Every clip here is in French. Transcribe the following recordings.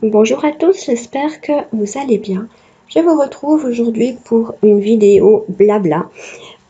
Bonjour à tous, j'espère que vous allez bien. Je vous retrouve aujourd'hui pour une vidéo blabla.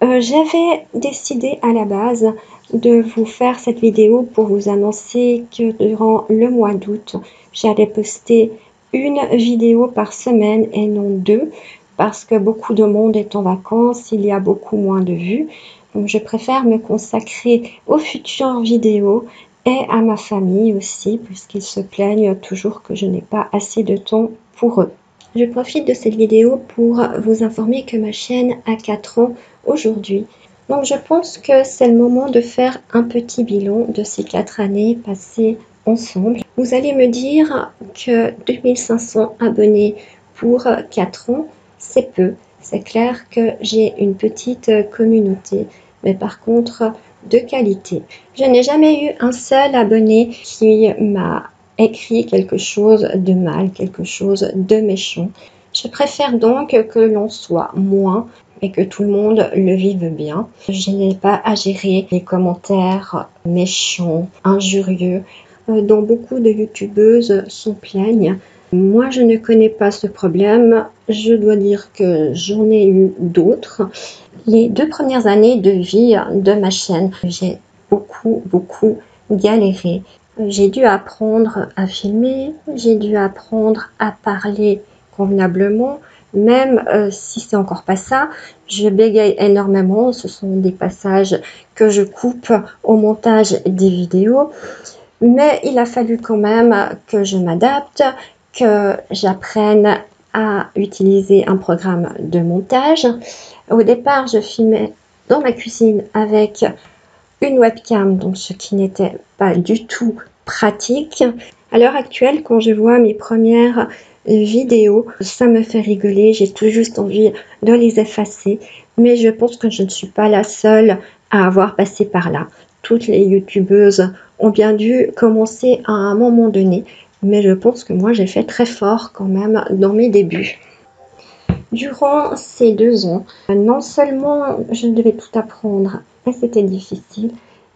J'avais décidé à la base de vous faire cette vidéo pour vous annoncer que durant le mois d'août, j'allais poster une vidéo par semaine et non deux, parce que beaucoup de monde est en vacances, il y a beaucoup moins de vues. Donc je préfère me consacrer aux futures vidéos et à ma famille aussi, puisqu'ils se plaignent toujours que je n'ai pas assez de temps pour eux. Je profite de cette vidéo pour vous informer que ma chaîne a 4 ans aujourd'hui. Donc je pense que c'est le moment de faire un petit bilan de ces 4 années passées ensemble. Vous allez me dire que 2500 abonnés pour 4 ans, c'est peu. C'est clair que j'ai une petite communauté, mais par contre de qualité. Je n'ai jamais eu un seul abonné qui m'a écrit quelque chose de mal, quelque chose de méchant. Je préfère donc que l'on soit moins et que tout le monde le vive bien. Je n'ai pas à gérer les commentaires méchants, injurieux, dont beaucoup de youtubeuses s'en plaignent. Moi, je ne connais pas ce problème. Je dois dire que j'en ai eu d'autres. Les 2 premières années de vie de ma chaîne, j'ai beaucoup galéré. J'ai dû apprendre à filmer, j'ai dû apprendre à parler convenablement, même si c'est encore pas ça, je bégaye énormément, ce sont des passages que je coupe au montage des vidéos, mais il a fallu quand même que je m'adapte, que j'apprenne à utiliser un programme de montage. Au départ, je filmais dans ma cuisine avec une webcam, donc ce qui n'était pas du tout pratique. À l'heure actuelle, quand je vois mes premières vidéos, ça me fait rigoler, j'ai tout juste envie de les effacer, mais je pense que je ne suis pas la seule à avoir passé par là. Toutes les youtubeuses ont bien dû commencer à un moment donné, mais je pense que moi j'ai fait très fort quand même dans mes débuts. Durant ces 2 ans, non seulement je devais tout apprendre et c'était difficile,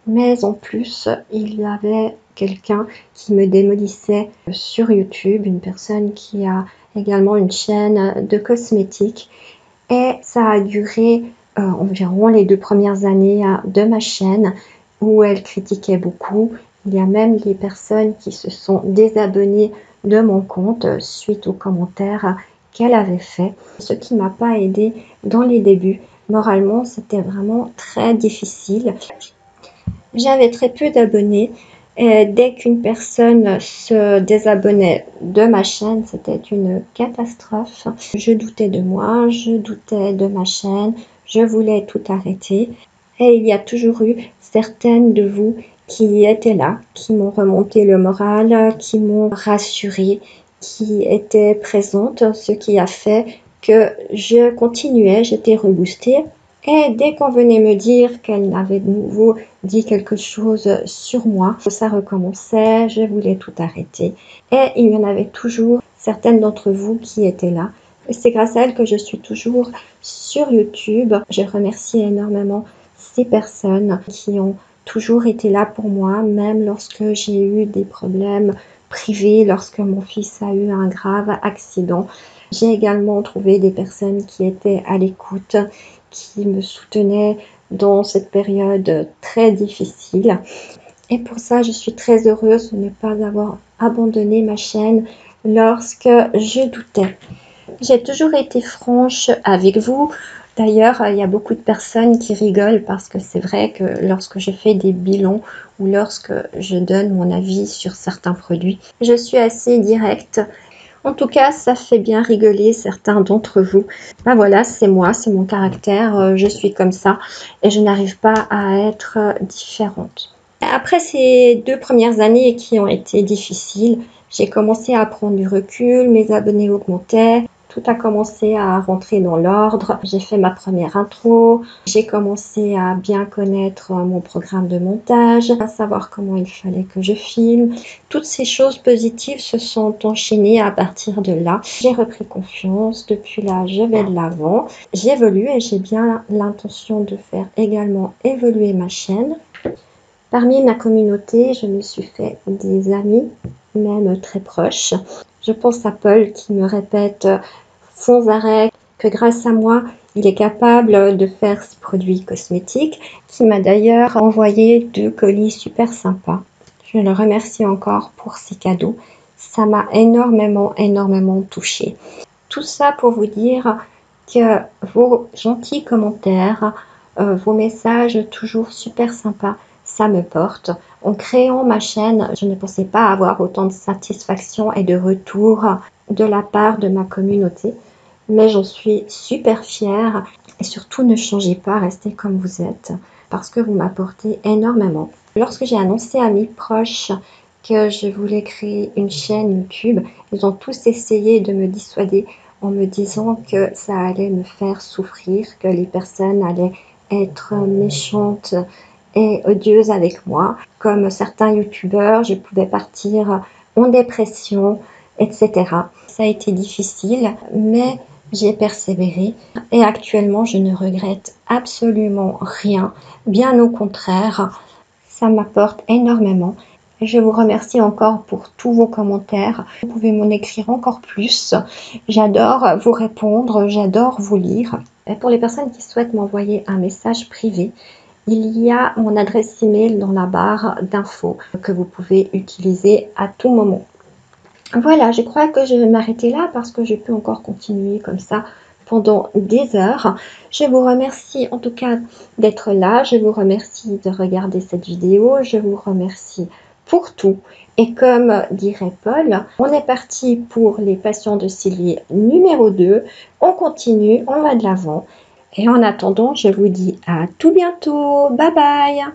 mais en plus il y avait quelqu'un qui me démolissait sur YouTube, une personne qui a également une chaîne de cosmétiques, et ça a duré environ les 2 premières années de ma chaîne où elle critiquait beaucoup. Il y a même des personnes qui se sont désabonnées de mon compte suite aux commentaires qu'elle avait fait, ce qui m'a pas aidé dans les débuts. Moralement, c'était vraiment très difficile. J'avais très peu d'abonnés. Et dès qu'une personne se désabonnait de ma chaîne, c'était une catastrophe. Je doutais de moi, je doutais de ma chaîne, je voulais tout arrêter. Et il y a toujours eu certaines de vous qui étaient là, qui m'ont remonté le moral, qui m'ont rassurée, qui étaient présentes, ce qui a fait que je continuais, j'étais reboostée. Et dès qu'on venait me dire qu'elle avait de nouveau dit quelque chose sur moi, ça recommençait, je voulais tout arrêter. Et il y en avait toujours certaines d'entre vous qui étaient là. Et c'est grâce à elles que je suis toujours sur YouTube. Je remercie énormément ces personnes qui ont toujours été là pour moi, même lorsque j'ai eu des problèmes privés, lorsque mon fils a eu un grave accident. J'ai également trouvé des personnes qui étaient à l'écoute, qui me soutenaient dans cette période très difficile. Et pour ça, je suis très heureuse de ne pas avoir abandonné ma chaîne lorsque je doutais. J'ai toujours été franche avec vous. D'ailleurs, il y a beaucoup de personnes qui rigolent parce que c'est vrai que lorsque je fais des bilans ou lorsque je donne mon avis sur certains produits, je suis assez directe. En tout cas, ça fait bien rigoler certains d'entre vous. Ben voilà, c'est moi, c'est mon caractère, je suis comme ça et je n'arrive pas à être différente. Après ces 2 premières années qui ont été difficiles, j'ai commencé à prendre du recul, mes abonnés augmentaient, tout a commencé à rentrer dans l'ordre. J'ai fait ma première intro, j'ai commencé à bien connaître mon programme de montage, à savoir comment il fallait que je filme. Toutes ces choses positives se sont enchaînées à partir de là. J'ai repris confiance, depuis là je vais de l'avant. J'évolue et j'ai bien l'intention de faire également évoluer ma chaîne. Parmi ma communauté, je me suis fait des amis, même très proches. Je pense à Paul qui me répète sans arrêt que grâce à moi, il est capable de faire ce produit cosmétique, qui m'a d'ailleurs envoyé 2 colis super sympas. Je le remercie encore pour ces cadeaux. Ça m'a énormément touchée. Tout ça pour vous dire que vos gentils commentaires, vos messages toujours super sympas, ça me porte. En créant ma chaîne, je ne pensais pas avoir autant de satisfaction et de retour de la part de ma communauté, mais j'en suis super fière. Et surtout, ne changez pas, restez comme vous êtes, parce que vous m'apportez énormément. Lorsque j'ai annoncé à mes proches que je voulais créer une chaîne YouTube, ils ont tous essayé de me dissuader en me disant que ça allait me faire souffrir, que les personnes allaient être méchantes et odieuses avec moi. Comme certains youtubeurs, je pouvais partir en dépression, etc. Ça a été difficile, mais j'ai persévéré et actuellement je ne regrette absolument rien. Bien au contraire, ça m'apporte énormément. Je vous remercie encore pour tous vos commentaires. Vous pouvez m'en écrire encore plus. J'adore vous répondre, j'adore vous lire. Et pour les personnes qui souhaitent m'envoyer un message privé, il y a mon adresse email dans la barre d'infos que vous pouvez utiliser à tout moment. Voilà, je crois que je vais m'arrêter là parce que je peux encore continuer comme ça pendant des heures. Je vous remercie en tout cas d'être là. Je vous remercie de regarder cette vidéo. Je vous remercie pour tout. Et comme dirait Paul, on est parti pour les patients de Sylvie numéro 2. On continue, on va de l'avant. Et en attendant, je vous dis à tout bientôt. Bye bye!